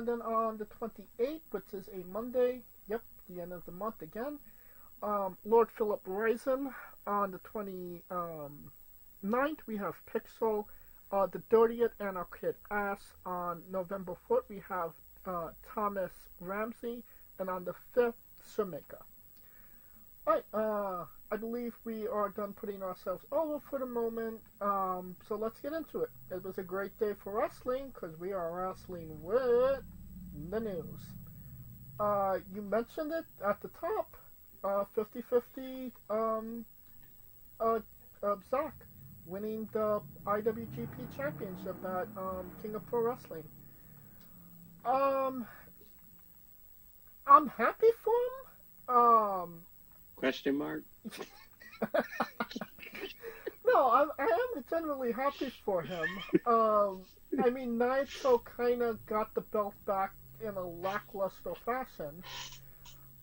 then on the 28th, which is a Monday, yep, the end of the month again, Lord Philip Ryzen. On the 29th, we have Pixel. The 30th, and our kid Ass. On November 4th, we have Thomas Ramsey. And on the 5th, Samika. Alright, I believe we are done putting ourselves over for the moment. So let's get into it. It was a great day for wrestling because we are wrestling with the news. You mentioned it at the top. 50-50 Zack winning the IWGP Championship at King of Pro Wrestling. I'm happy for him. Question mark? No, I am generally happy for him. I mean, Naito kind of got the belt back in a lackluster fashion.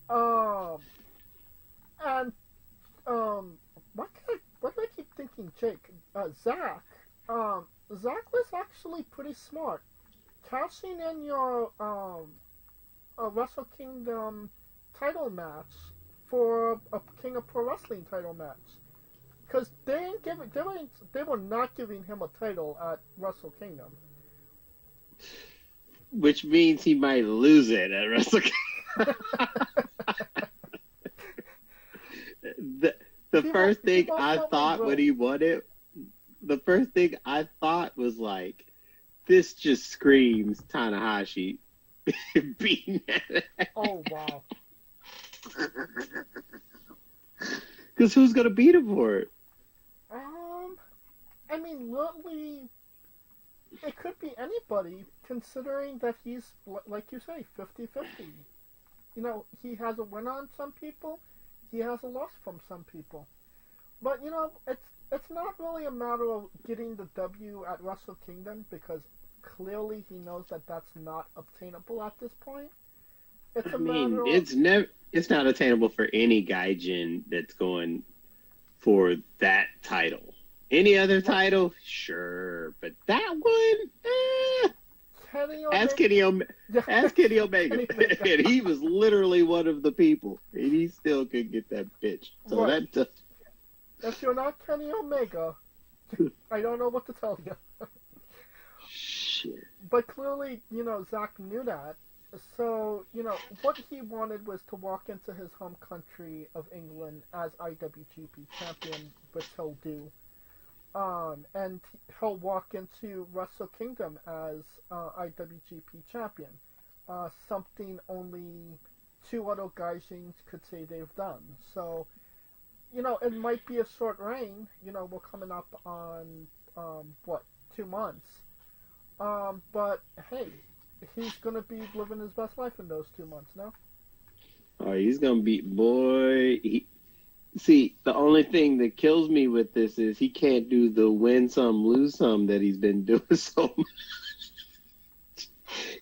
And what do I keep thinking, Jake? Zack. Zack was actually pretty smart. Cashing in your Wrestle Kingdom title match for a King of Pro Wrestling title match, because they were not giving him a title at Wrestle Kingdom, which means he might lose it at Wrestle Kingdom. the first thing I thought when he won it, the first thing I thought was like, this just screams Tanahashi beating it. Oh, wow. Because who's going to beat him for it? I mean, literally, it could be anybody, considering that he's, like you say, 50-50. You know, he has a win on some people, he has a loss from some people. But, you know, it's not really a matter of getting the W at Wrestle Kingdom, because clearly he knows that that's not obtainable at this point. It's a matter of... It's not attainable for any Gaijin that's going for that title. Any other title, sure, but that one, ask Kenny Omega. And he was literally one of the people, and he still could get that bitch. So right. If you're not Kenny Omega, I don't know what to tell you. Shit. But clearly, you know, Zack knew that. So, you know, what he wanted was to walk into his home country of England as IWGP champion, which he'll do. And he'll walk into Wrestle Kingdom as IWGP champion. Something only two other Gaijins could say they've done. So, you know, it might be a short reign. You know, we're coming up on, 2 months. But, hey, he's going to be living his best life in those 2 months, no? Oh, he's going to be, boy. See, the only thing that kills me with this is he can't do the win some, lose some that he's been doing so much.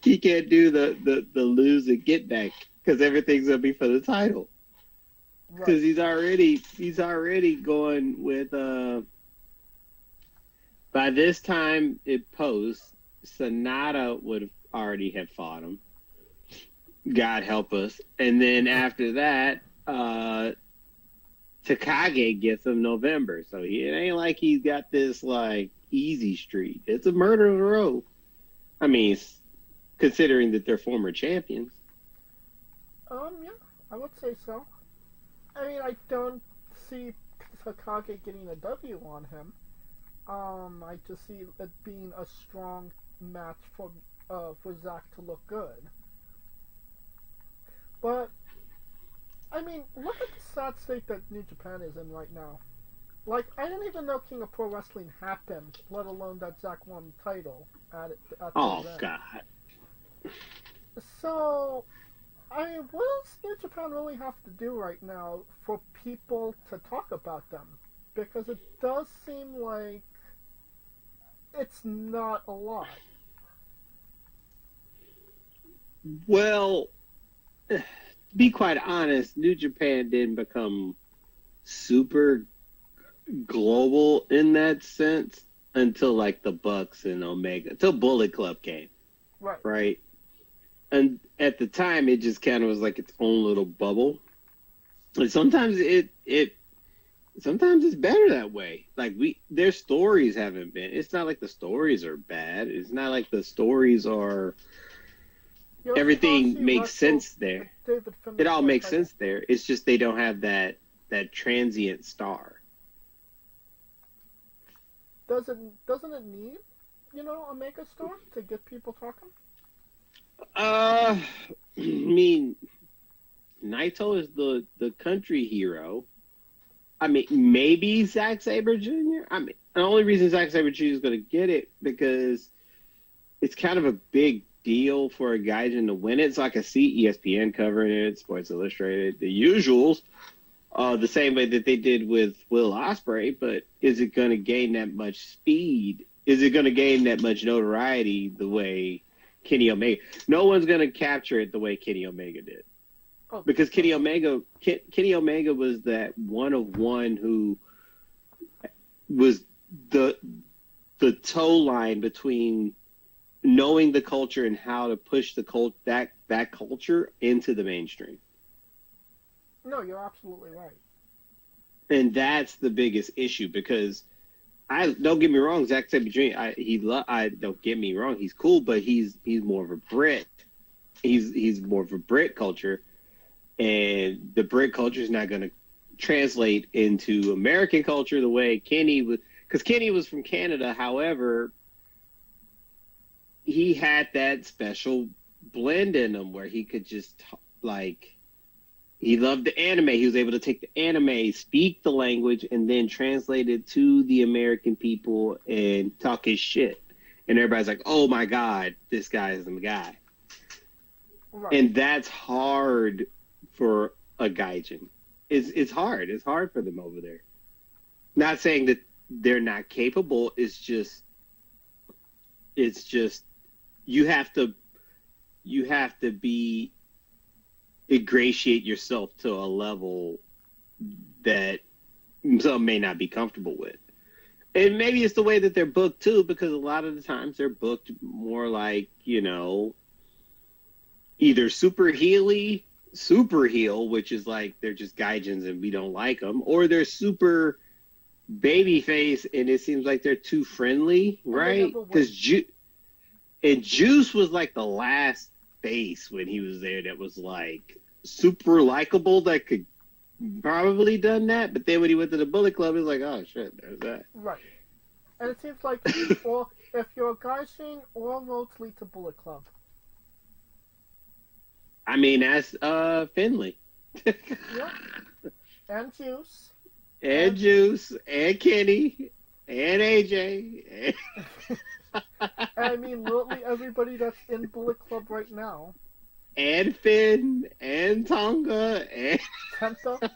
He can't do the lose and get back because everything's going to be for the title. Because he's already going with, by this time it posts, Sonata would already have fought him. God help us. And then after that, Takagi gets him November. So it ain't like he's got this like easy streak. It's a murder in a row. I mean, considering that they're former champions. Yeah, I would say so. I mean, I don't see Takagi getting a W on him. I just see it being a strong match for Zack to look good. But I mean, look at the sad state that New Japan is in right now. Like, I didn't even know King of Pro Wrestling happened, let alone that Zack won the title at the event. God. So, I mean, what does New Japan really have to do right now for people to talk about them? Because it does seem like it's not a lot. Well, to be quite honest, New Japan didn't become super global in that sense until like the Bucks and Omega, until Bullet Club came. Right. Right? and at the time, it just kind of was like its own little bubble. And sometimes sometimes it's better that way. Like their stories haven't been. It's not like the stories are bad. It's not like the stories are. Everything makes sense there. It all makes sense there. It's just they don't have that transient star. Doesn't it need, a mega star to get people talking? I mean, Naito is the country hero. I mean, maybe Zack Saber Jr. I mean, the only reason Zack Saber Jr. is going to get it because it's kind of a big deal for a Gaijin to win it. So I can see ESPN covering it, Sports Illustrated, the usuals, the same way that they did with Will Ospreay. But is it going to gain that much speed? Is it going to gain that much notoriety the way Kenny Omega? No one's going to capture it the way Kenny Omega did. Because Kenny Omega was that one of one who was the toe line between knowing the culture and how to push that culture into the mainstream. No, you're absolutely right. And that's the biggest issue because don't get me wrong, Zack Saber Jr. Don't get me wrong, he's cool, but he's more of a Brit. He's more of a Brit culture. And the Brit culture is not going to translate into American culture the way Kenny was, because Kenny was from Canada. However, he had that special blend in him where he could just he loved the anime. He was able to take the anime, speak the language, and then translate it to the American people and talk his shit. And everybody's like, "Oh my God, this guy is the guy." Right. And that's hard for a Gaijin. It's hard. It's hard for them over there. Not saying that they're not capable. It's just you have to ingratiate yourself to a level that some may not be comfortable with. And maybe it's the way that they're booked too, because a lot of the times they're booked more like, either super heel, which is like they're just Gaijins and we don't like them, or they're super babyface and it seems like they're too friendly, right? Because Juice was like the last face when he was there that was like super likable that could probably done that, but then when he went to the Bullet Club, it was like, oh shit, there's that. Right. And it seems like if you're a Gaijin, all roads lead to Bullet Club. I mean, that's Finley. Yeah. And Juice. And Juice. And Kenny. And AJ. I mean, literally everybody that's in Bullet Club right now. And Finn. And Tonga. And Kenta.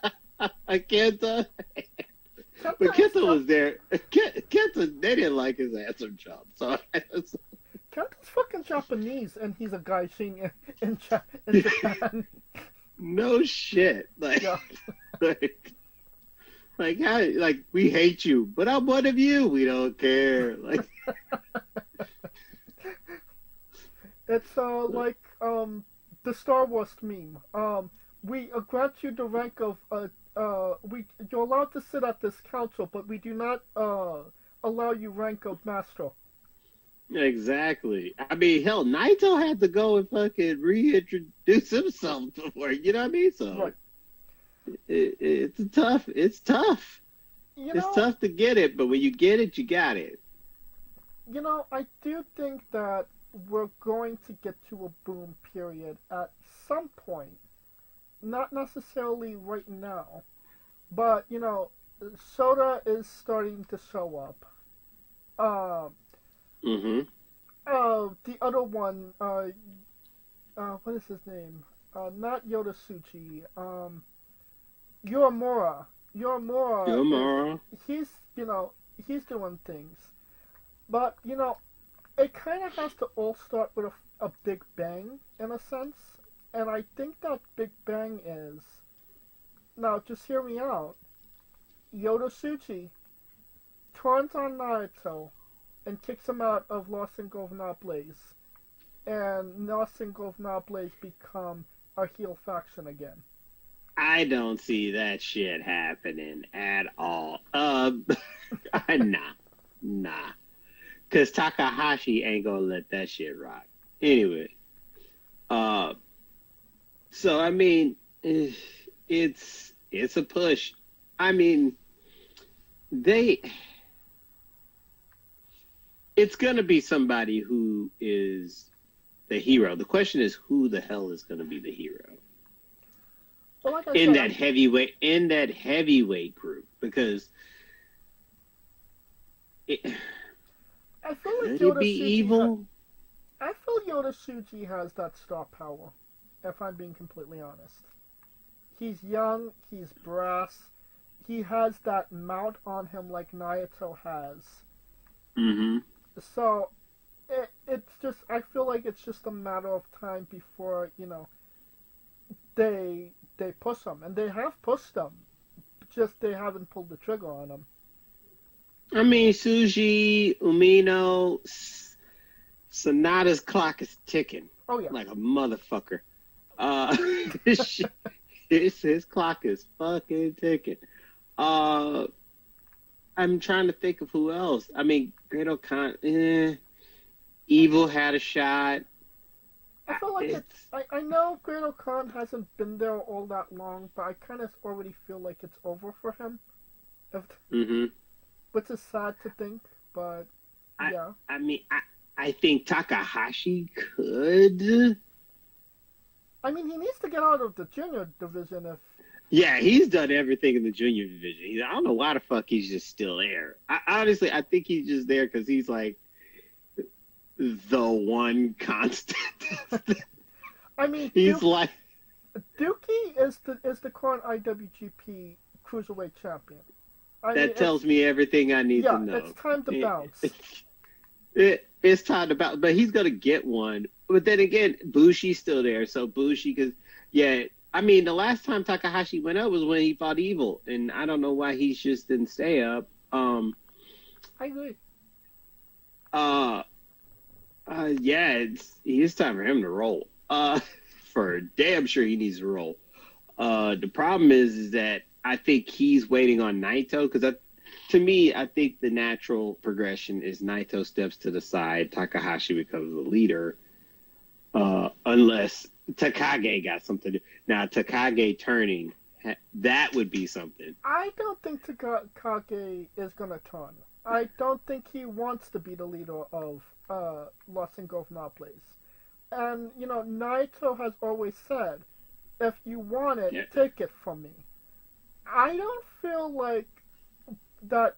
Kenta. But Kenta was there. Kenta, they didn't like his handsome job. So Kenta's fucking Japanese, and he's a Gaijin in Japan. No shit. Yeah. Like how? Like we hate you, but I'm one of you. We don't care. Like it's like the Star Wars meme. We grant you the rank of you're allowed to sit at this council, but we do not allow you rank of master. Exactly. I mean, hell, Naito had to go and fucking reintroduce himself before. You know what I mean? So right. It's tough. It's tough. It's tough to get it, but when you get it, you got it. I do think that we're going to get to a boom period at some point. Not necessarily right now, but Soda is starting to show up. The other one, what is his name? Not Yoda Suchi. Yoramura. He's doing things, but it kind of has to all start with a big bang in a sense, and I think that big bang is, now just hear me out. Yoda Suchi turns on Naruto and kicks him out of Los Ingobernables. and Los Ingobernables become a heel faction again. I don't see that shit happening at all. Nah. Because Takahashi ain't gonna let that shit rock. Anyway. So, I mean, it's a push. I mean, it's gonna be somebody who is the hero. The question is, who the hell is gonna be the hero? Well, like in that heavyweight group, because I feel like could it be evil? I feel Yota Tsuji has that star power, if I'm being completely honest. He's young, he's brass, he has that mount on him like Naito has. Mm-hmm. So, it's just, I feel like it's just a matter of time before, they push him, and they have pushed him. Just they haven't pulled the trigger on him. I mean, Tsuji, Umino, Sonata's clock is ticking. Oh yeah, like a motherfucker. His clock is fucking ticking. I'm trying to think of who else. I mean, Great O'Con, Evil had a shot. I feel like I know Great O'Con hasn't been there all that long, but I kind of already feel like it's over for him. Which is sad to think, but yeah. I mean, I think Takahashi could. I mean, he needs to get out of the junior division if... Yeah, he's done everything in the junior division. I don't know why the fuck he's just still there. Honestly, I think he's just there because he's like the one constant. I mean, he's like Dookie is the current IWGP Cruiserweight champion. That tells me everything I need to know. Yeah, it's time to bounce. It's time to bounce, but he's gonna get one. But then again, Bushi's still there, so Bushi, because I mean, the last time Takahashi went up was when he fought Evil, and I don't know why he just didn't stay up. I agree. It's time for him to roll. For damn sure he needs to roll. The problem is that I think he's waiting on Naito, because to me, I think the natural progression is Naito steps to the side, Takahashi becomes the leader, unless Takage got something to do. Now, Takage turning, that would be something. I don't think Takage is going to turn. I don't think he wants to be the leader of Los Ingobernables. And, Naito has always said, if you want it, take it from me. I don't feel like that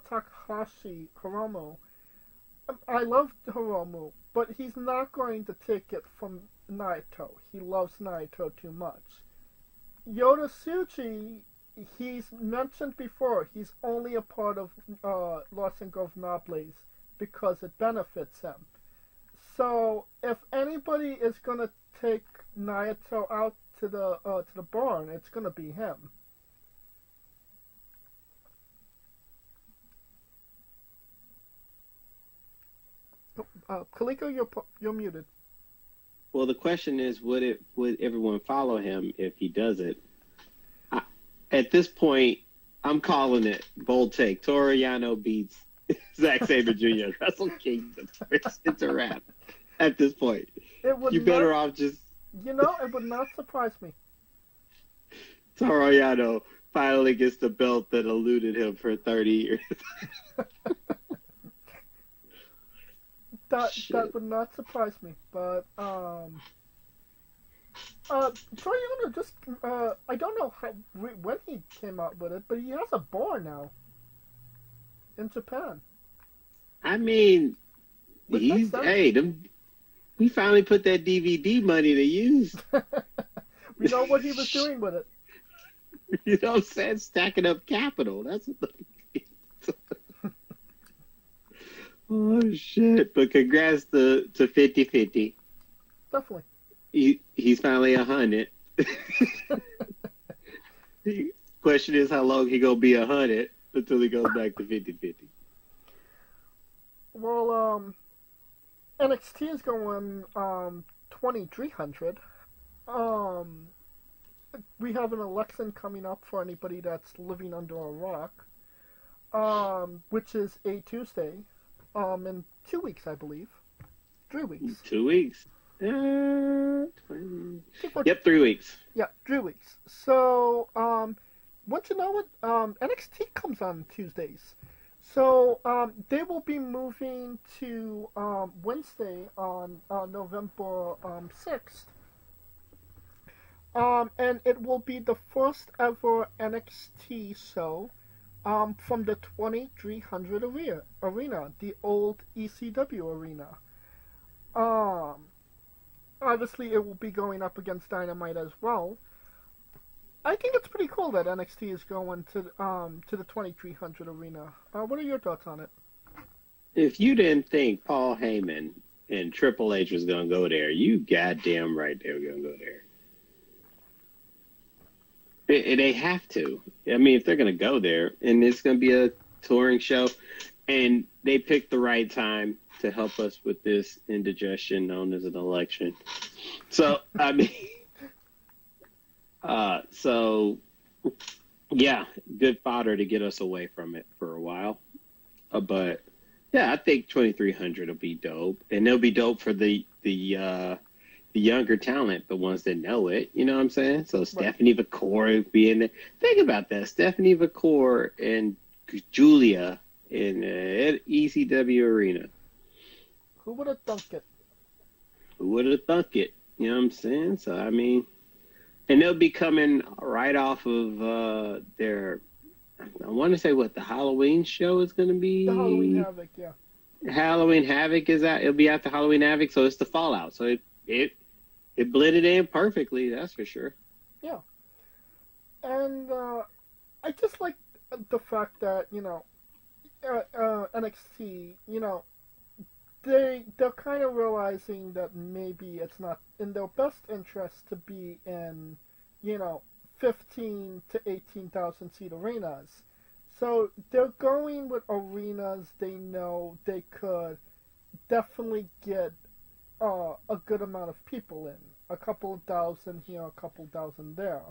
Takahashi Hiromu, I love Hiromu, but he's not going to take it from Naito. He loves Naito too much. Yota Tsuji, he's mentioned before, he's only a part of Los Ingobernables because it benefits him. So if anybody is going to take Naito out to the barn, it's going to be him. Kaliko, you're muted. Well, the question is, would everyone follow him if he does it? At this point, I'm calling it bold take. Toru Yano beats Zack Saber Jr. Wrestle Kingdom. It's a wrap at this point. You're better off just... it would not surprise me. Toru Yano finally gets the belt that eluded him for 30 years. That would not surprise me, but Toru Yano just I don't know when he came out with it, but he has a bar now in Japan. I mean, we finally put that DVD money to use. We know what he was doing with it. You know what I'm saying? Stacking up capital. That's what the... Oh, shit. But congrats to 50-50. Definitely. He's finally 100. The question is how long he going to be 100 until he goes back to 50-50. Well, NXT is going 2300. Um, we have an election coming up for anybody that's living under a rock. Which is a Tuesday. In 2 weeks, I believe. 3 weeks. 2 weeks. 3 weeks. Yeah, 3 weeks. So, once you know what, NXT comes on Tuesdays. So, they will be moving to Wednesday on November 6th. And it will be the first ever NXT show from the 2300 arena, the old ECW arena. Obviously, it will be going up against Dynamite as well. I think it's pretty cool that NXT is going to the 2300 arena. What are your thoughts on it? If you didn't think Paul Heyman and Triple H was going to go there, you goddamn right they were going to go there. They have to. I mean, if they're going to go there, and it's going to be a touring show, and they picked the right time to help us with this indigestion known as an election. So, I mean, yeah, good fodder to get us away from it for a while. But, yeah, I think 2300 will be dope, and it'll be dope for the younger talent, the ones that know it, you know what I'm saying? So Stephanie McCoy being there. Think about that. Stephanie McCoy and Julia in ECW Arena. Who would have thunk it? Who would have thunk it? You know what I'm saying? So, I mean, and they'll be coming right off of their, I want to say what the Halloween show is going to be. The Halloween Havoc, yeah. Halloween Havoc is out. It'll be after Halloween Havoc, so it's the Fallout. So it blended in perfectly, that's for sure. Yeah. And I just like the fact that, NXT, they're kind of realizing that maybe it's not in their best interest to be in, 15 to 18,000 seat arenas. So they're going with arenas they know they could definitely get a good amount of people in. A couple of thousand here, a couple thousand there.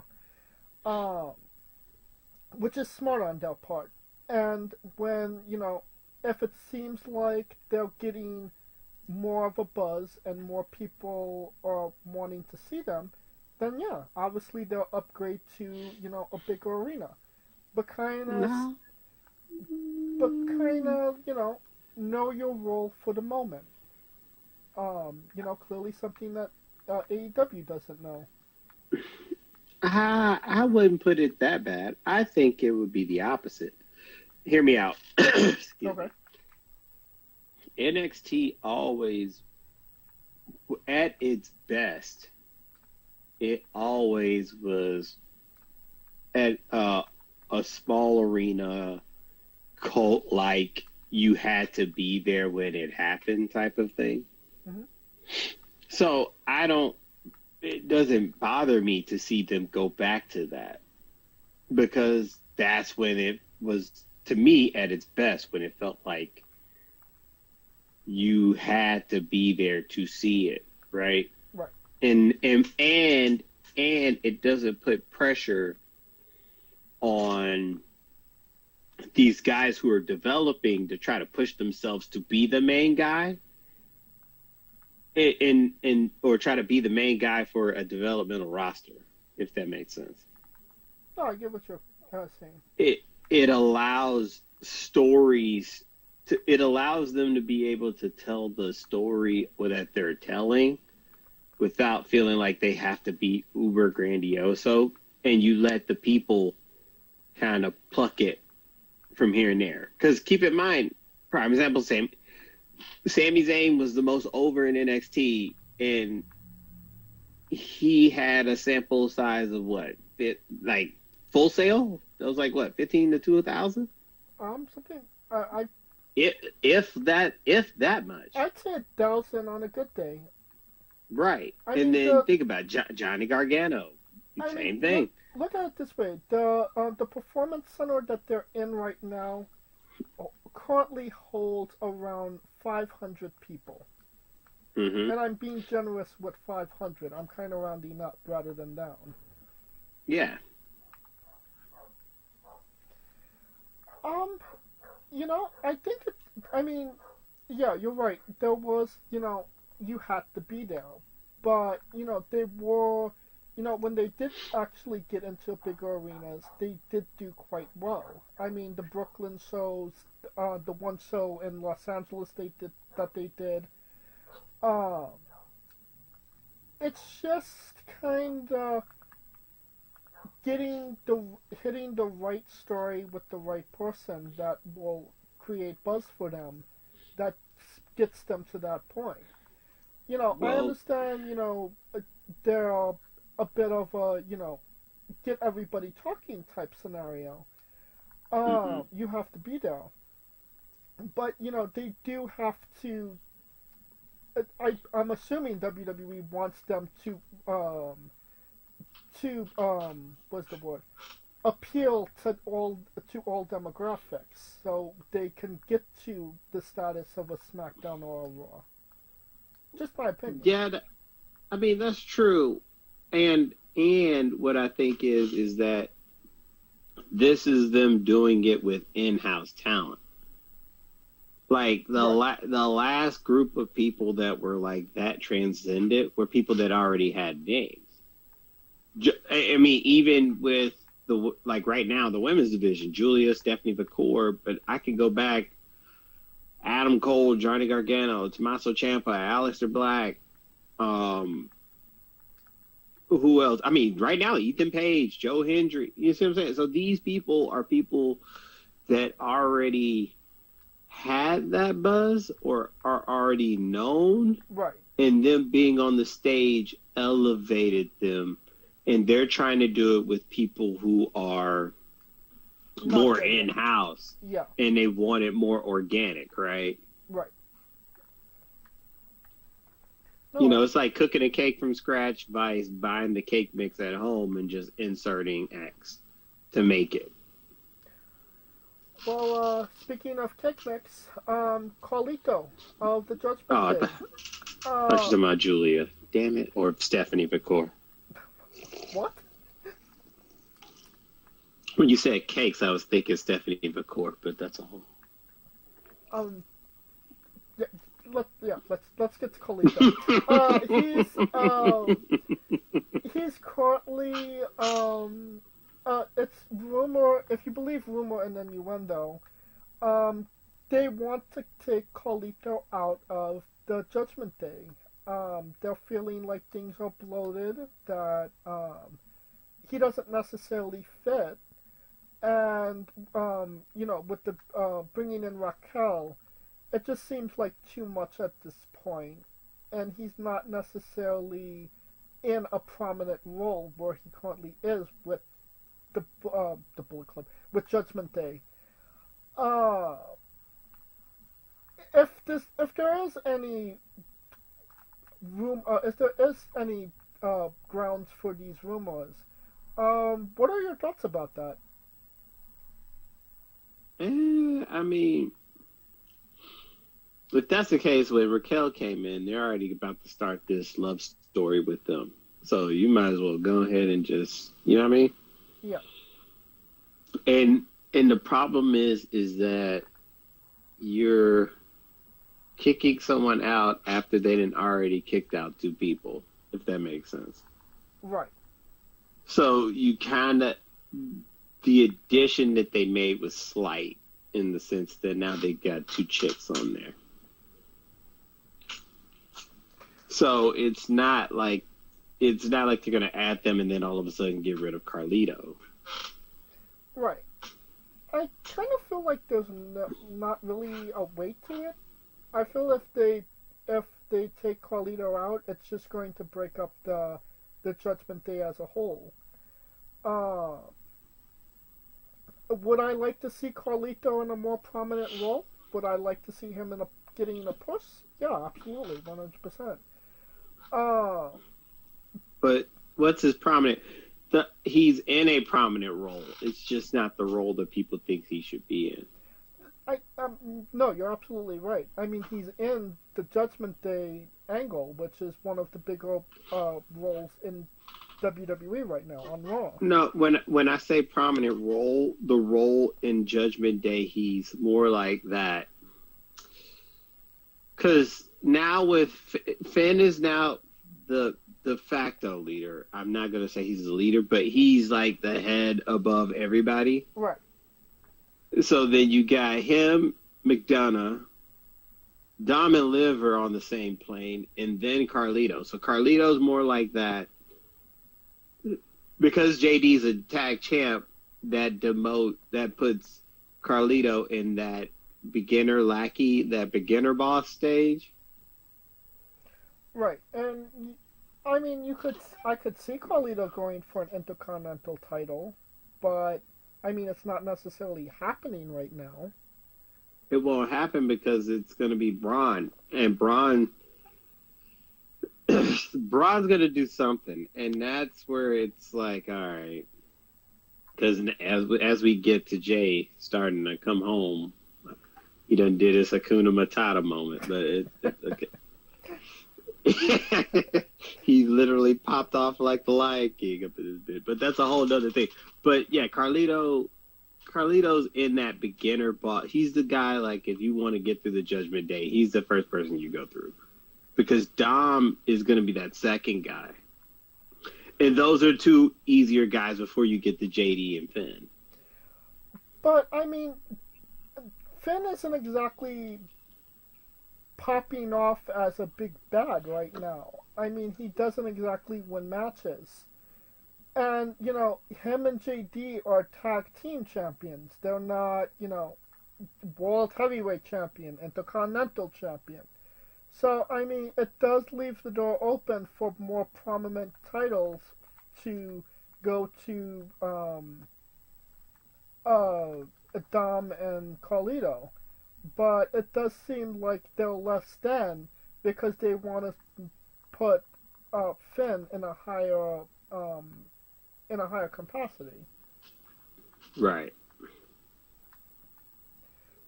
Which is smart on their part. And when, if it seems like they're getting more of a buzz and more people are wanting to see them, then yeah, obviously they'll upgrade to, a bigger arena. But kind of, know your role for the moment. Clearly something that AEW doesn't know. I wouldn't put it that bad. I think it would be the opposite. Hear me out. Okay. NXT always, at its best, it always was at a small arena, cult-like, you had to be there when it happened type of thing. Mm-hmm. So it doesn't bother me to see them go back to that, because that's when it was, to me, at its best, when it felt like you had to be there to see it, right? Right. And it doesn't put pressure on these guys who are developing to try to push themselves to be the main guy, or try to be the main guy for a developmental roster, if that makes sense. No, I get what you're saying. It allows stories it allows them to be able to tell the story that they're telling without feeling like they have to be uber grandioso, and you let the people kind of pluck it from here and there. Because keep in mind, prime example, Sami Zayn was the most over in NXT, and he had a sample size of what? Full Sail? That was 15 to 2,000? Something. If that much. I'd say 1,000 on a good day. Right. Then think about Johnny Gargano. Same thing. Look at it this way. The performance center that they're in right now currently holds around 500 people. Mm-hmm. And I'm being generous with 500. I'm kind of rounding up rather than down. Yeah. Um, I think I mean, yeah, you're right. There was, you had to be there. But, they were, when they did actually get into bigger arenas, they did do quite well. I mean, the Brooklyn shows, the one show in Los Angeles they did. Um, it's just kind of hitting the right story with the right person that will create buzz for them, that gets them to that point. I Well. understand. There are a bit of a get everybody talking type scenario. Mm-hmm. You have to be there, but they do have to. I'm assuming WWE wants them what's the word, appeal to all demographics, so they can get to the status of a SmackDown or a Raw. Just my opinion. Yeah, I mean that's true, and what I think is that this is them doing it with in-house talent. Like the last group of people that were like that transcendent were people that already had names. I mean, even with right now, the women's division, Julia, Stephanie McCourt, but I can go back, Adam Cole, Johnny Gargano, Tommaso Ciampa, Aleister Black, who else? I mean, right now, Ethan Page, Joe Hendry, you see what I'm saying? So these people are people that already had that buzz or are already known. Right. And them being on the stage elevated them. And they're trying to do it with people who are more in-house. Yeah. And they want it more organic, right? Right. No, it's like cooking a cake from scratch by buying the cake mix at home and just inserting X to make it. Well, speaking of cake mix, Carlito of the Judgment Day. I thought you talking about Julia. Damn it. Or Stephanie McCourt. What? When you said cakes, I was thinking Stephanie McCourt, but that's a whole. Let's get to Carlito. He's currently it's rumor, if you believe rumor and innuendo, they want to take Carlito out of the Judgment Day. They're feeling like things are bloated, that he doesn't necessarily fit, and with the bringing in Raquel, it just seems like too much at this point, and he's not necessarily in a prominent role where he currently is with the Bullet Club, with Judgment Day. If there is any if there is any grounds for these rumors, what are your thoughts about that? I mean, if that's the case, when Raquel came in, they're already about to start this love story with them. So you might as well go ahead and just, you know what I mean? Yeah. And the problem is that you're kicking someone out after they didn't already kicked out two people, if that makes sense. Right. So you kind of, the addition that they made was slight in the sense that now they got two chicks on there. So it's not like they're going to add them and then all of a sudden get rid of Carlito. Right. I kind of feel like there's not really a weight to it. I feel if they take Carlito out, it's just going to break up the Judgment Day as a whole. Would I like to see Carlito in a more prominent role? Would I like to see him getting a push? Yeah, absolutely, 100%. But what's his prominent? He's in a prominent role. It's just not the role that people think he should be in. No, you're absolutely right. I mean, he's in the Judgment Day Angle, which is one of the bigger roles in WWE right now on Raw. No, when I say prominent role, the role in Judgment Day, he's more like that. Because now with Finn is now the de facto leader. I'm not gonna say he's the leader, but he's like the head above everybody. Right. So then you got him, McDonough, Dom and Liv are on the same plane, and then Carlito. So Carlito's more like that. Because JD's a tag champ, that puts Carlito in that beginner lackey, that beginner boss stage. Right, and I mean, I could see Carlito going for an Intercontinental title, but I mean, it's not necessarily happening right now. It won't happen because it's going to be Braun, and Braun's going to do something, and that's where it's like, all right, because as we get to Jay starting to come home, he done did his Hakuna Matata moment, but okay. He literally popped off like the Lion King up in his bit, but that's a whole other thing. But yeah, Carlito's in that beginner boss. He's the guy, like, if you want to get through the Judgment Day, he's the first person you go through. Because Dom is going to be that second guy. And those are two easier guys before you get to JD and Finn. But, I mean, Finn isn't exactly popping off as a big bad right now. I mean, he doesn't exactly win matches. And, you know, him and JD are tag team champions. They're not, you know, world heavyweight champion, intercontinental champion. So, I mean, it does leave the door open for more prominent titles to go to Dom and Carlito. But it does seem like they're less than because they want to put Finn in a higher capacity. Right.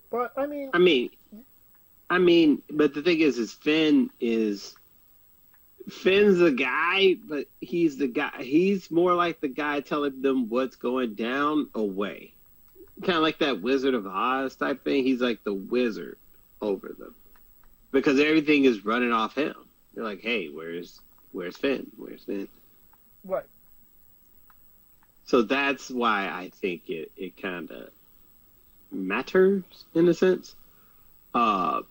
But I mean, but the thing is Finn's the guy, but he's the guy. He's more like the guy telling them what's going down away. Kind of like that Wizard of Oz type thing. He's like the wizard over them because everything is running off him. They're like, hey, where's Finn? Where's Finn? Right. So that's why I think it kind of matters in a sense. But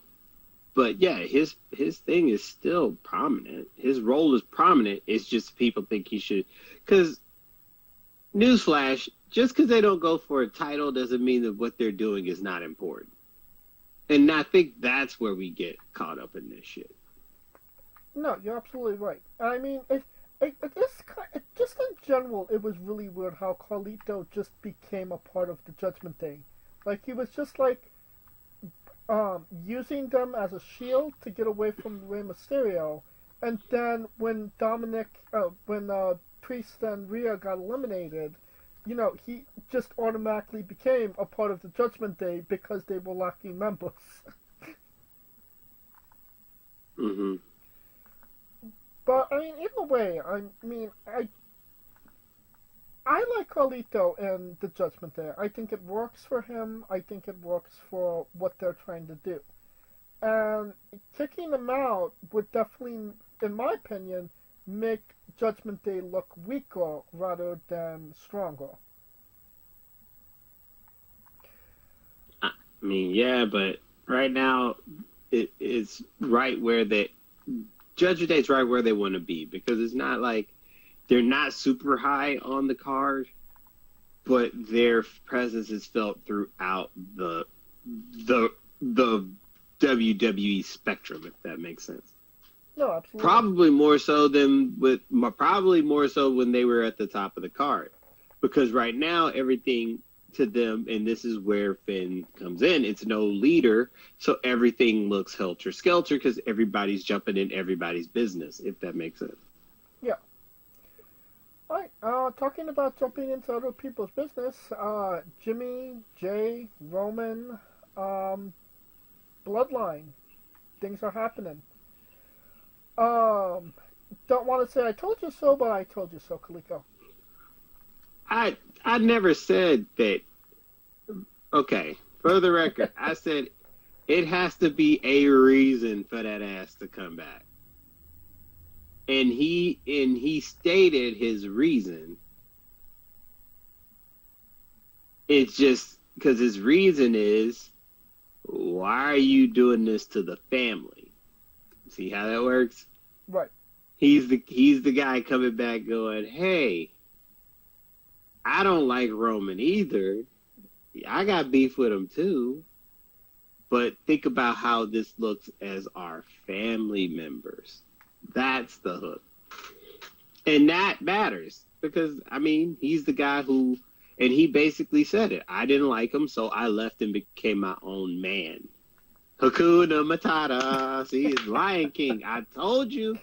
yeah, his thing is still prominent. His role is prominent. It's just people think he should. Because, newsflash, just because they don't go for a title doesn't mean that what they're doing is not important. And I think that's where we get caught up in this shit. No, you're absolutely right. I mean, just in general, it was really weird how Carlito just became a part of the Judgment Day. Like, he was just like using them as a shield to get away from Rey Mysterio, and then when Priest and Rhea got eliminated, you know, he just automatically became a part of the Judgment Day because they were lacking members. Mm-hmm. But I mean, either way, I like Carlito and the Judgment Day. I think it works for him. I think it works for what they're trying to do. And kicking them out would definitely, in my opinion, make Judgment Day look weaker rather than stronger. I mean, yeah, but right now it's right where Judgment Day's right where they want to be because it's not like they're not super high on the card, but their presence is felt throughout the WWE spectrum, if that makes sense. No, absolutely. Probably more so when they were at the top of the card, because right now everything to them, and this is where Finn comes in. It's no leader, so everything looks helter skelter because everybody's jumping in everybody's business, if that makes sense. Yeah. All right. Talking about jumping into other people's business, Jimmy, Jay, Roman, Bloodline, things are happening. Don't want to say I told you so, but I told you so, Carlito. I never said that. Okay, for the record, I said it has to be a reason for that ass to come back. And he stated his reason. It's just because his reason is, why are you doing this to the family? See how that works? Right. He's the guy coming back going, hey, I don't like Roman either. I got beef with him too. But think about how this looks as our family members. That's the hook. And that matters because, I mean, he's the guy who, and he basically said it. I didn't like him, so I left and became my own man. Hakuna Matata. See, it's Lion King. I told you.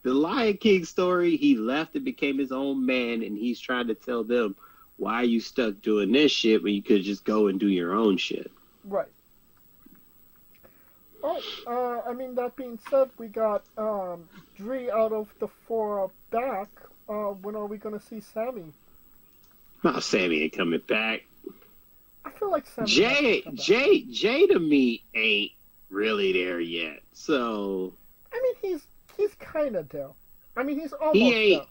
The Lion King story, he left and became his own man, and he's trying to tell them, why are you stuck doing this shit when you could just go and do your own shit? Right. Oh, I mean, that being said, we got 3 out of the 4 back. When are we going to see Sammy? Oh, Sammy ain't coming back. I feel like Sammy Jay to me ain't really there yet. So I mean, he's kind of there. I mean, he's almost there.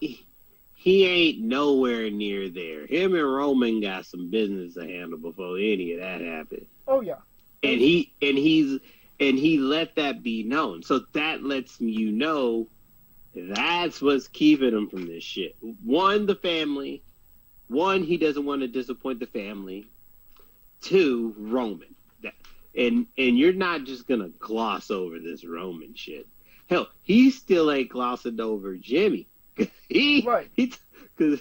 He ain't nowhere near there. Him and Roman got some business to handle before any of that happened. Oh yeah. And he let that be known. So that lets you know that's what's keeping him from this shit. 1, the family. 1, he doesn't want to disappoint the family. 2, Roman. And you're not just gonna gloss over this Roman shit. Hell, he still ain't glossing over Jimmy. Because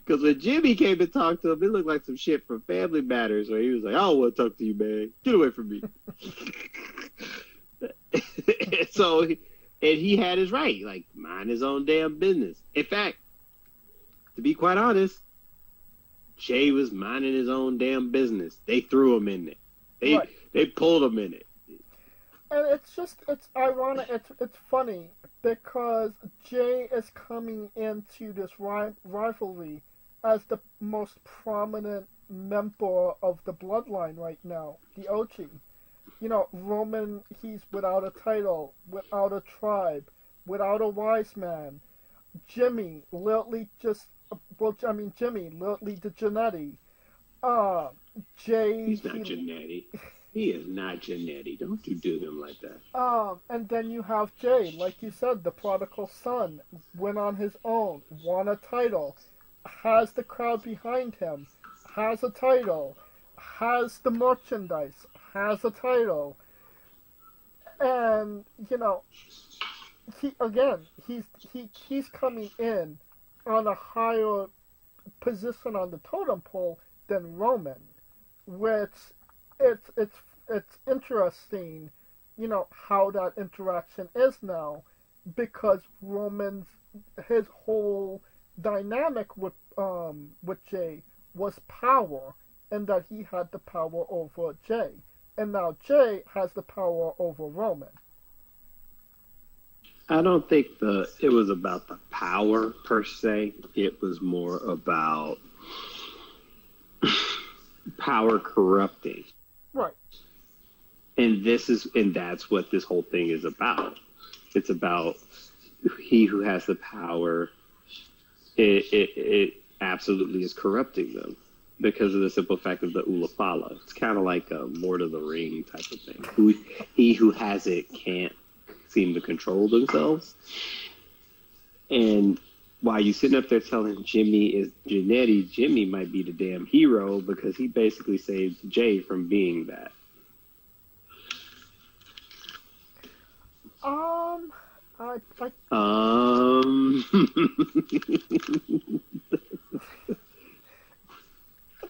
when Jimmy came to talk to him, it looked like some shit from Family Matters where he was like, I don't want to talk to you, man. Get away from me. So, and he had his right. Like, mind his own damn business. In fact, to be quite honest, Jay was minding his own damn business. They threw him in it. They pulled him in it. And it's ironic, it's funny, because Jay is coming into this rivalry as the most prominent member of the bloodline right now, the OG. You know, Roman, he's without a title, without a tribe, without a wise man. Jimmy, literally Jimmy, literally the Jannetty. Jay... He's not Jannetty. He is not Jannetty. Don't you do him like that. And then you have Jay, like you said, the prodigal son, went on his own, won a title, has the crowd behind him, has a title, has the merchandise, has a title, and you know, he's coming in on a higher position on the totem pole than Roman, which it's interesting, you know, how that interaction is now, because his whole dynamic with Jay was power, and that he had the power over Jay, and now Jay has the power over Roman. I don't think it was about the power per se. It was more about power corrupting. Right. And that's what this whole thing is about. It's about he who has the power. It absolutely is corrupting them because of the simple fact of the Ulafala. It's kind of like a Lord of the Ring type of thing. He who has it can't seem to control themselves. And while you sitting up there telling Jimmy is Jannetty, Jimmy might be the damn hero because he basically saved Jay from being that.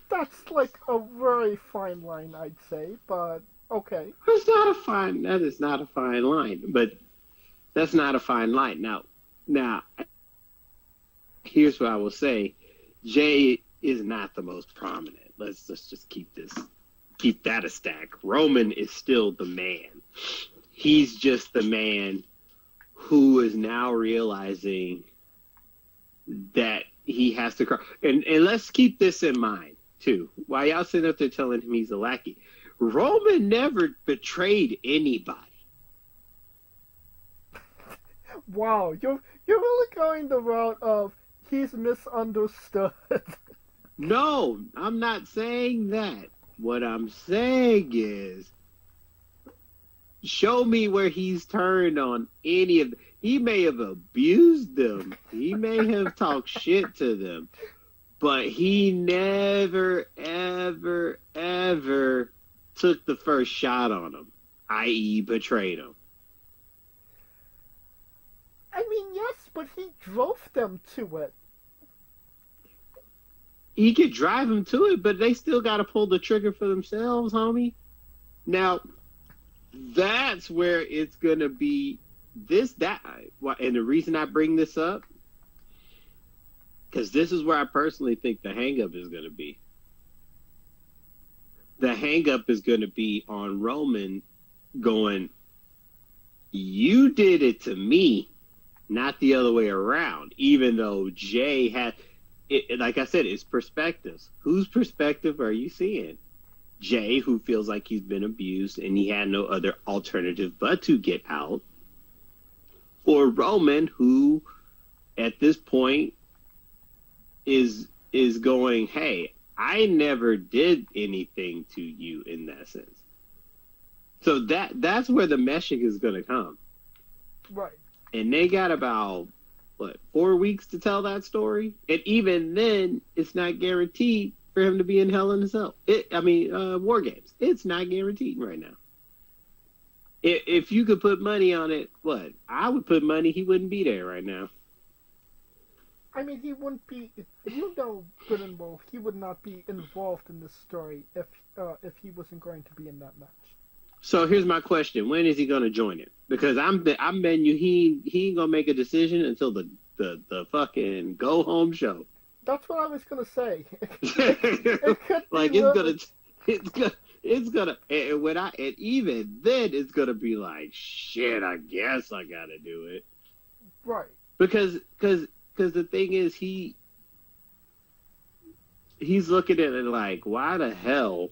That's like a very fine line, I'd say, but okay. That is not a fine line, but that's not a fine line. Now, here's what I will say. Jay is not the most prominent. Let's just keep that a stack. Roman is still the man. He's just the man who is now realizing that he has to cry. And let's keep this in mind, too. While y'all sitting up there telling him he's a lackey, Roman never betrayed anybody. Wow, you're really going the route of he's misunderstood. No, I'm not saying that. What I'm saying is, show me where he's turned on any of them. He may have abused them. He may have talked shit to them. But he never, ever, ever took the first shot on them, i.e. betrayed them. I mean, yes, but he drove them to it. He could drive them to it, but they still got to pull the trigger for themselves, homie. Now, that's where it's going to be and the reason I bring this up, because this is where I personally think the hang-up is going to be. The hang-up is going to be on Roman going, you did it to me, not the other way around, even though Jay had... like I said, it's perspectives. Whose perspective are you seeing? Jay, who feels like he's been abused and he had no other alternative but to get out, or Roman, who at this point is going, hey, I never did anything to you in that sense. So that's where the meshing is going to come. Right. And they got about 4 weeks to tell that story, and even then, it's not guaranteed for him to be in Hell in a Cell. War Games. It's not guaranteed right now. If you could put money on it, I would put money he wouldn't be there right now. I mean, he wouldn't be. You know, good and well, he would not be involved in this story if he wasn't going to be in that match. So here's my question: when is he going to join it? Because I'm betting you he ain't gonna make a decision until the fucking go home show. That's what I was gonna say. It's gonna and even then it's gonna be like, shit, I guess I gotta do it. Right. Because the thing is he's looking at it like, why the hell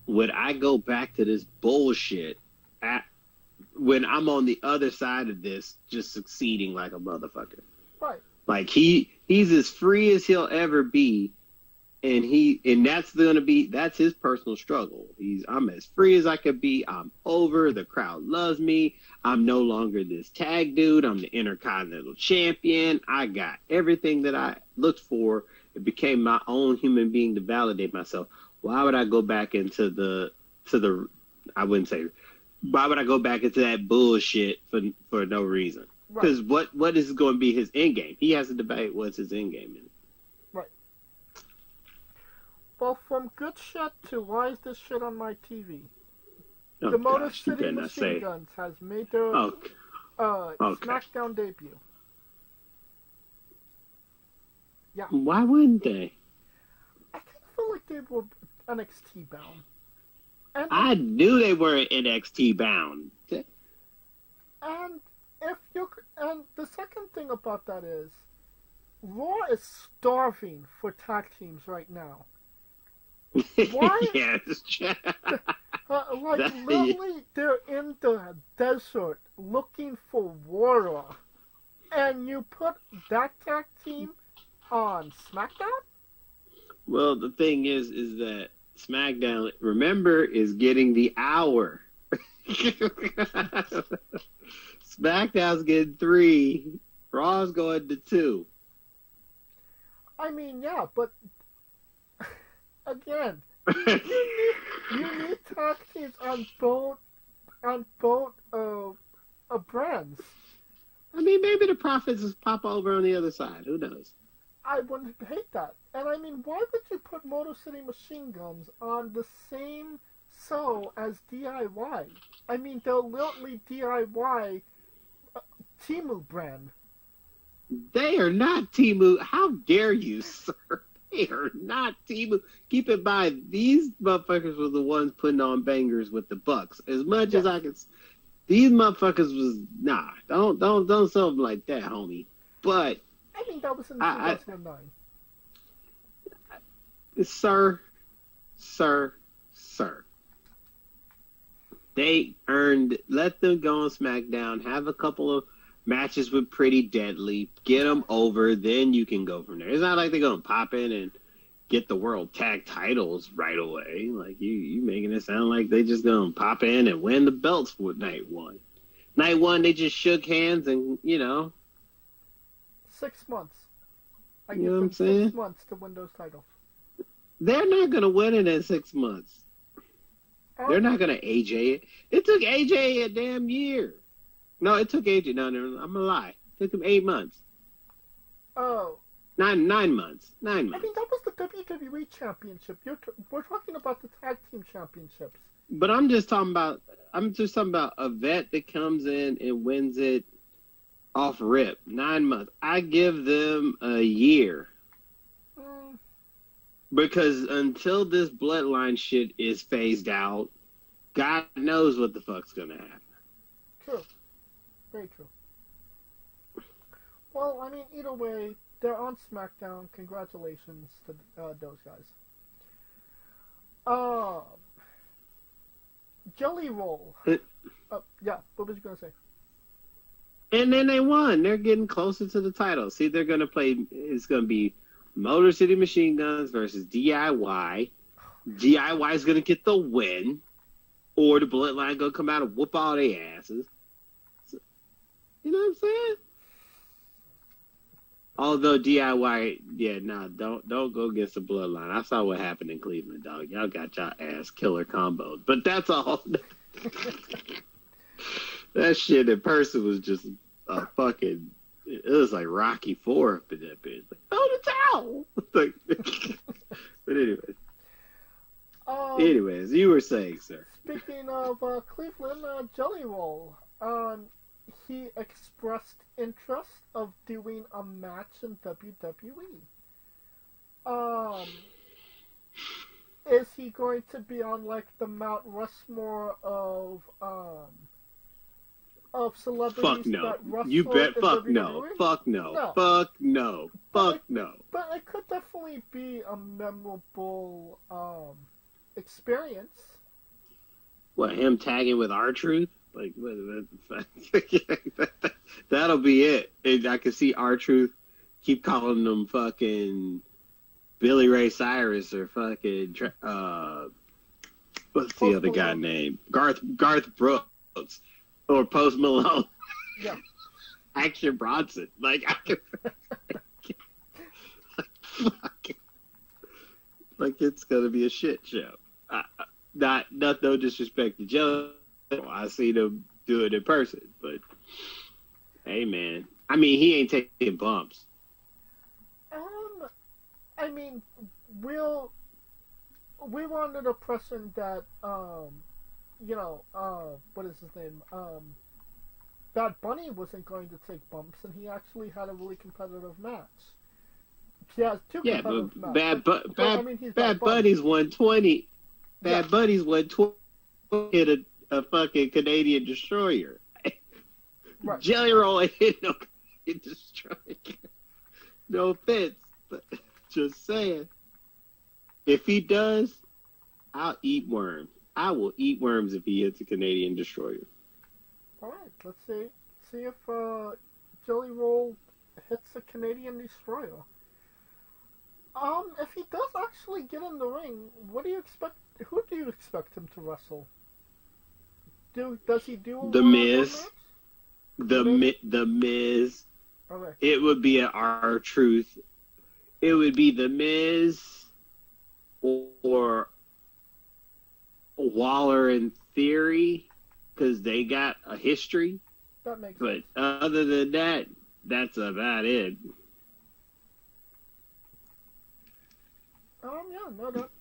would I go back to this bullshit when I'm on the other side of this, just succeeding like a motherfucker? Right. Like he's as free as he'll ever be, and that's his personal struggle. I'm as free as I could be. I'm over. The crowd loves me. I'm no longer this tag dude. I'm the Intercontinental Champion. I got everything that I looked for. It became my own human being to validate myself. Why would I go back into why would I go back into that bullshit for no reason? Because what is going to be his end game? He has to debate what's his end game. Right. Well, from good shit to why is this shit on my TV? The Motor City Machine Guns has made their SmackDown debut. Yeah. Why wouldn't they? I feel like they were NXT bound. And I knew they were NXT bound. And the second thing about that is, Raw is starving for tag teams right now. Why? Yes. Literally, they're in the desert looking for water, and you put that tag team on SmackDown? Well, the thing is that SmackDown, remember, is getting the hour. SmackDown's getting 3. Raw's going to 2. I mean, yeah, but again, you need tag teams on both brands. I mean, maybe the Profits just pop over on the other side. Who knows? I wouldn't hate that. And I mean, why would you put Motor City Machine Guns on the same show as DIY? I mean, they're literally DIY Temu brand. They are not Temu. How dare you, sir? They are not Temu. Keep in mind, these motherfuckers were the ones putting on bangers with the Bucks. As much as I can... These motherfuckers was don't sell them like that, homie. But I think that was in 2009. Sir. They earned. Let them go on SmackDown. Have a couple of matches with Pretty Deadly. Get them over. Then you can go from there. It's not like they're gonna pop in and get the world tag titles right away. Like you making it sound like they just gonna pop in and win the belts for night one. Night one, they just shook hands and 6 months. I You give know what them I'm saying? 6 months to win those titles. They're not gonna win it in 6 months. They're not gonna AJ it. It took AJ a damn year. No, it took AJ. No, I'm gonna lie. It took him 8 months. Oh. 9 months. 9 I months. think that was the WWE Championship. We're talking about the Tag Team Championships. But I'm just talking about a vet that comes in and wins it off rip. 9 months. I give them a year. Because until this bloodline shit is phased out, God knows what the fuck's gonna happen. True. Very true. Well, I mean, either way, they're on SmackDown. Congratulations to those guys. Jelly Roll. Yeah, what was you gonna say? And then they won. They're getting closer to the title. See, they're gonna play. It's gonna be Motor City Machine Guns versus DIY. DIY is gonna get the win, or the Bloodline gonna come out and whoop all their asses. So, you know what I'm saying? Although DIY, don't go against the Bloodline. I saw what happened in Cleveland, dog. Y'all got y'all ass killer combos. But that's all. That shit in person was just a fucking. It was like Rocky IV up in that bitch. Like, throw the towel. But anyways, you were saying, sir. Speaking of Cleveland, Jelly Roll. He expressed interest of doing a match in WWE. Is he going to be on like the Mount Rushmore of celebrities that wrestle? You bet. Fuck WWE? no. Fuck no. No. Fuck no. Fuck no. But it could definitely be a memorable experience. What, him tagging with R-Truth? Like, that'll be it. And I can see R-Truth keep calling them fucking Billy Ray Cyrus or fucking what's the other guy name? Garth Brooks or Post Malone. Yeah. Action Bronson. Like I can, like it's gonna be a shit show. Not no disrespect to Joe. I seen him do it in person, but hey, man. I mean, he ain't taking bumps. I mean, we were under the impression that what is his name? Bad Bunny wasn't going to take bumps, and he actually had a really competitive match. He has two competitive matches. Bad Bunny's 120. Bad Bunny's 120 hit a fucking Canadian destroyer. Right. Jelly Roll ain't hit no Canadian destroyer. No offense, but just saying. If he does, I'll eat worms. I will eat worms if he hits a Canadian destroyer. All right, let's see if Jelly Roll hits a Canadian destroyer. If he does actually get in the ring, what do you expect? Who do you expect him to wrestle? Does he do The Miz? The Miz. Okay. It would be an R-Truth. It would be The Miz or Waller in Theory, because they got a history. That makes sense. But other than that, that's about it.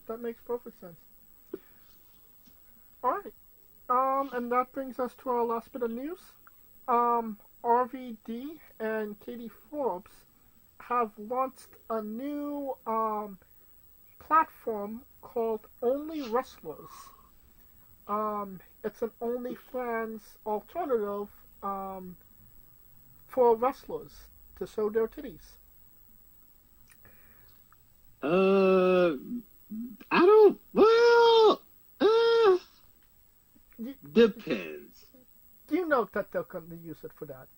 That makes perfect sense. All right. And that brings us to our last bit of news. RVD and Katie Forbs have launched a new platform called OnlyWrestlers. It's an OnlyFans alternative for wrestlers to show their titties. I don't. Well, depends. You know that they're going to use it for that.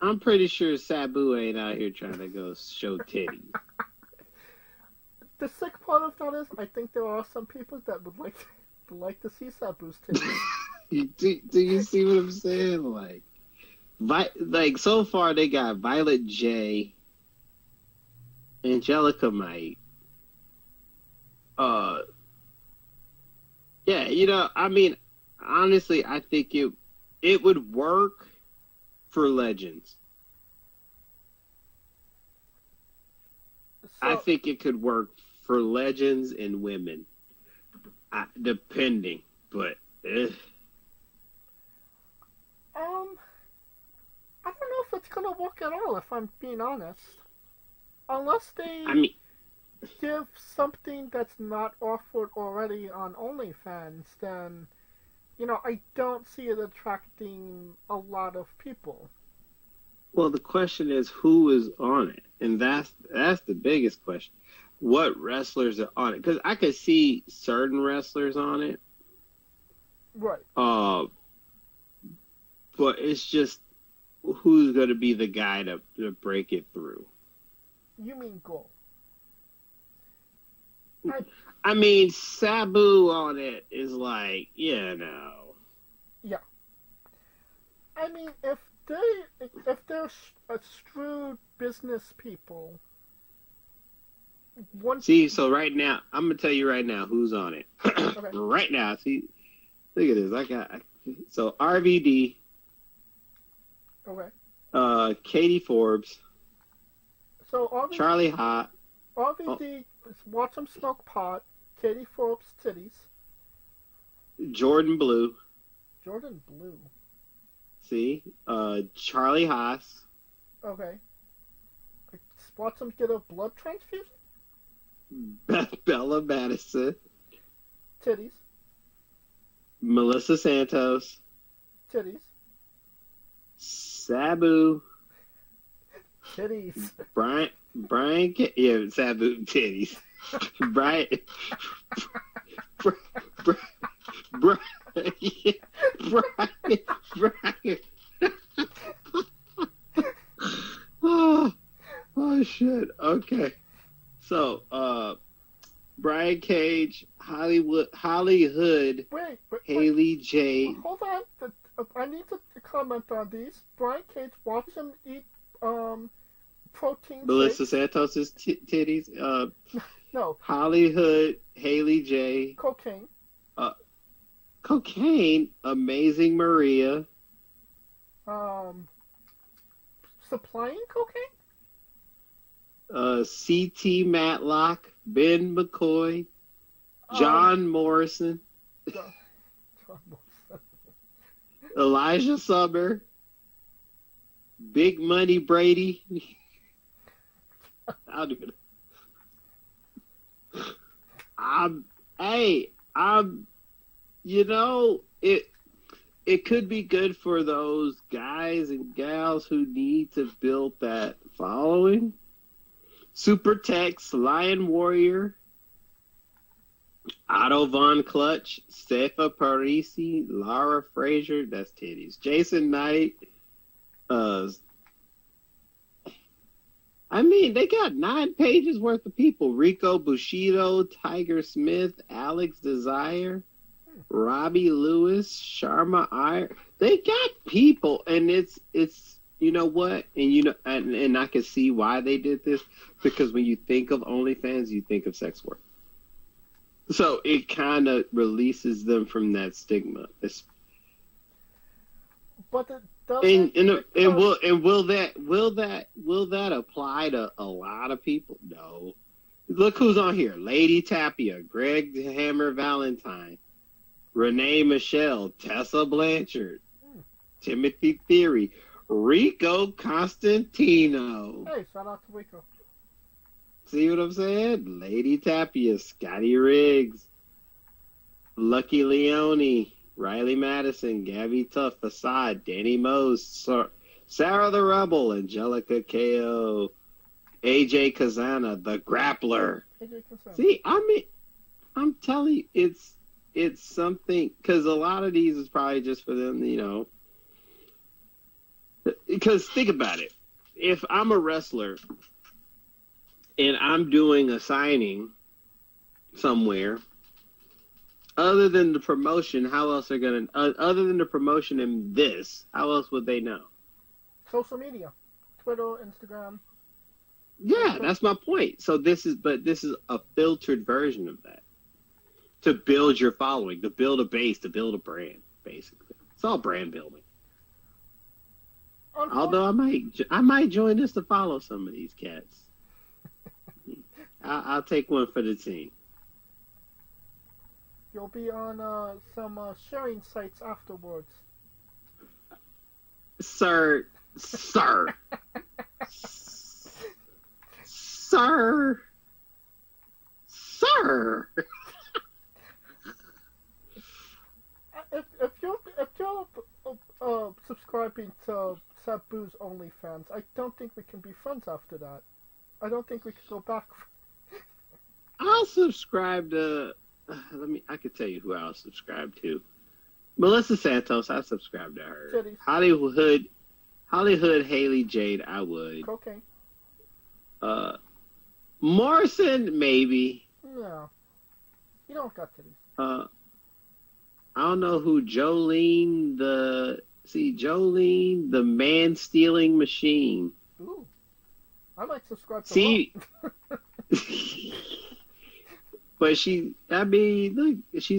I'm pretty sure Sabu ain't out here trying to go show titties. The sick part of that is, I think there are some people that would like to see Sabu's titties. do you see what I'm saying? Like so far they got Violet J, Angelica Might. Yeah, you know, I mean, honestly, I think it would work for Legends. So, I think it could work for Legends and women, depending. But I don't know if it's gonna work at all. If I'm being honest, unless they give something that's not offered already on OnlyFans, then, you know, I don't see it attracting a lot of people. Well, the question is who is on it, and that's the biggest question. What wrestlers are on it? Because I could see certain wrestlers on it, right? But it's just who's going to be the guy to break it through. You mean Gold? I mean, Sabu on it is like, yeah, no. Yeah. I mean, if they're shrewd business people. See, so right now, I'm going to tell you right now who's on it. Okay. Right now, see, look at this. So RVD. Okay. Katie Forbs. So RVD, Charlie Hot. RVD, watch him smoke pot. Katie Forbs titties. Jordan Blue. Jordan Blue. See, Charlie Haas. Okay. Watch him get a blood transfusion. Bella Madison. Titties. Melissa Santos. Titties. Sabu. Titties. Brian. Yeah, Sabu titties. Brian. Brian. Oh shit. Okay. So, Brian Cage, Holly Hood, Wait, Haley J. Hold on. I need to comment on these. Brian Cage, watch him eat protein. Melissa Santos' titties. No. Holly Hood, Haley J. Cocaine. Cocaine. Amazing Maria. Supplying cocaine. CT Matlock, Ben McCoy, John Morrison, John Morrison. Elijah Summer, Big Money Brady. I'll do it. You know, it could be good for those guys and gals who need to build that following. Super Tex, Lion Warrior, Otto Von Clutch, Stefa Parisi, Lara Frazier, that's titties. Jason Knight. I mean, they got 9 pages worth of people. Rico Bushido, Tiger Smith, Alex Desire, Robbie Lewis, Sharma Iyer. They got people, and it's you know what? And I can see why they did this, because when you think of OnlyFans, you think of sex work. So it kind of releases them from that stigma. But will that apply to a lot of people? No. Look who's on here: Lady Tapia, Greg Hammer Valentine, Renee Michelle, Tessa Blanchard, Timothy Theory, Rico Constantino. Hey, shout out to Rico. See what I'm saying? Lady Tapia, Scotty Riggs. Lucky Leone, Riley Madison, Gabby Tuff, Assad, Danny Mose, Sarah the Rebel, Angelica KO, AJ Kazana, the Grappler. See, I mean, I'm telling you, it's something, because a lot of these is probably just for them, you know. Because think about it. If I'm a wrestler and I'm doing a signing somewhere, other than the promotion, how else are going to, other than the promotion and this, how else would they know? Social media. Twitter, Instagram. Yeah, that's my point. So this is a filtered version of that. To build your following, to build a base, to build a brand, basically. It's all brand building. Although I might join this to follow some of these cats. I'll take one for the team. You'll be on some sharing sites afterwards. Sir. If you're subscribing to Sabu's OnlyFans, I don't think we can be friends after that. I don't think we can go back. I'll subscribe to. I could tell you who I'll subscribe to. Melissa Santos, I subscribe to her. Titties. Hollywood Haley Jade, I would. Okay. Morrison, maybe. No. You don't got titties. I don't know who Jolene, the man-stealing machine. Ooh. I might subscribe to her. But she's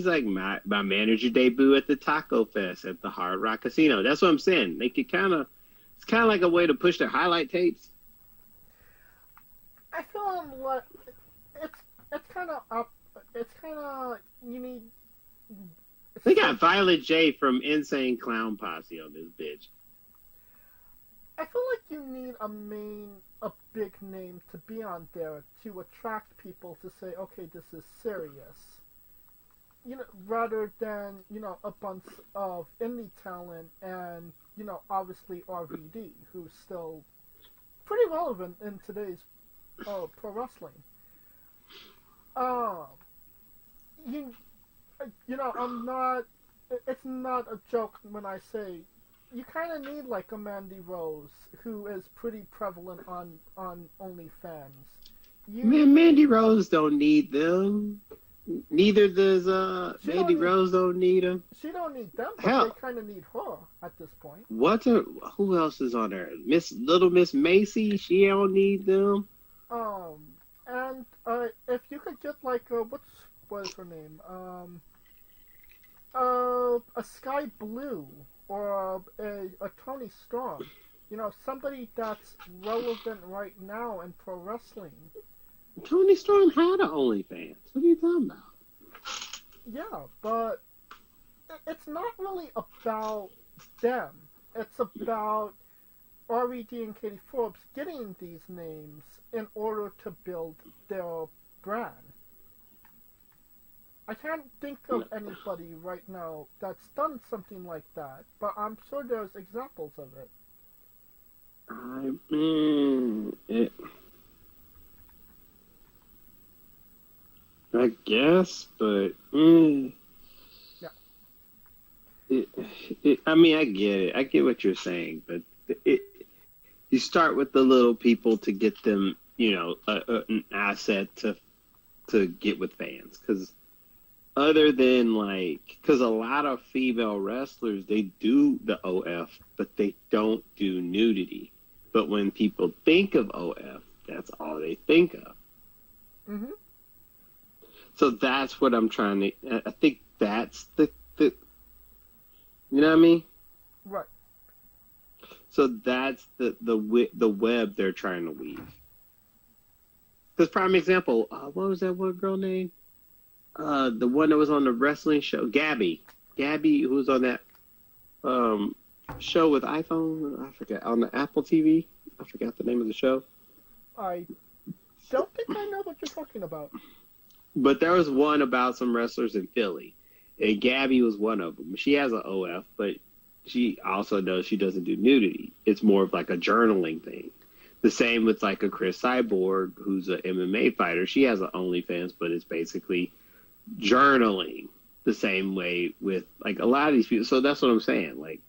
like my manager debut at the Taco Fest at the Hard Rock Casino. That's what I'm saying. They could it's kind of like a way to push their highlight tapes. I feel like it's kind of up. It's kind of you need. They got Violet J from Insane Clown Posse on this bitch. I feel like you need a big name to be on there to attract people to say, okay, this is serious. You know, rather than, you know, a bunch of indie talent and, you know, obviously RVD, who's still pretty relevant in today's pro wrestling. You know, it's not a joke when I say you kind of need like a Mandy Rose who is pretty prevalent on OnlyFans. Man, Mandy Rose don't need them. Neither does Mandy Rose don't need them. She don't need them, but Hell, they kind of need her at this point. Who else is on there? Little Miss Macy, she don't need them. And if you could get like what is her name? A Sky Blue or a Tony Storm, you know, somebody that's relevant right now in pro wrestling. Tony Storm had an OnlyFans. What are you talking about? Yeah, but it's not really about them. It's about RVD and Katie Forbs getting these names in order to build their brand. I can't think of anybody right now that's done something like that, but I'm sure there's examples of it. I guess, but yeah. I mean, I get it. I get what you're saying, but you start with the little people to get them, you know, an asset to get with fans, because. Other than because a lot of female wrestlers, they do the OF, but they don't do nudity. But when people think of OF, that's all they think of. Mm-hmm. So that's what I'm trying to. I think that's the. You know what I mean? Right. So that's the web they're trying to weave. Because prime example, what was that one girl name? The one that was on the wrestling show, Gabby, who was on that show with iPhone, I forget, on the Apple TV. I forgot the name of the show. I don't think I know what you're talking about. But there was one about some wrestlers in Philly, And Gabby was one of them. She has an OF, but she also knows she doesn't do nudity. It's more of like a journaling thing. The same with like a Chris Cyborg, who's an MMA fighter. She has an OnlyFans, but it's basically journaling. The same way with like a lot of these people. So that's what I'm saying. Like,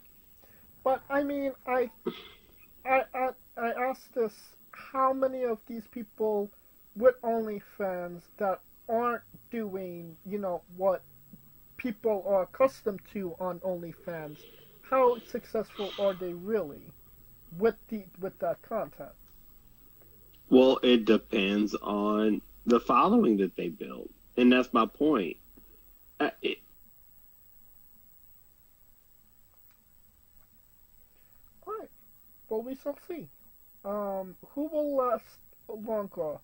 but I mean, I asked this: how many of these people with OnlyFans that aren't doing, what people are accustomed to on OnlyFans? How successful are they really with that content? Well, it depends on the following that they build, and that's my point. All right. Well, we shall see. Who will last longer?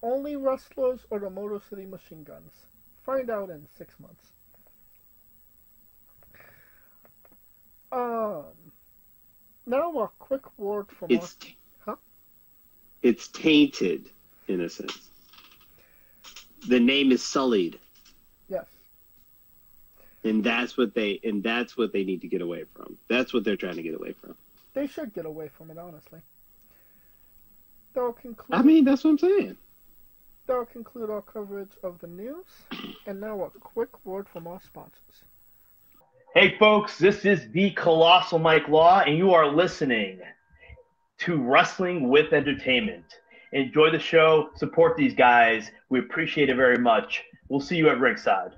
Only Wrestlers or the Motor City Machine Guns? Find out in 6 months. Now a quick word from It's tainted, in a sense. The name is sullied. Yes. And that's what they need to get away from. That's what they're trying to get away from. They should get away from it, honestly. That'll conclude. I mean, that's what I'm saying. That'll conclude our coverage of the news. And now a quick word from our sponsors. Hey, folks, this is the Colossal Mike Law, and you are listening to Wrestling with Entertainment. Enjoy the show. Support these guys. We appreciate it very much. We'll see you at ringside.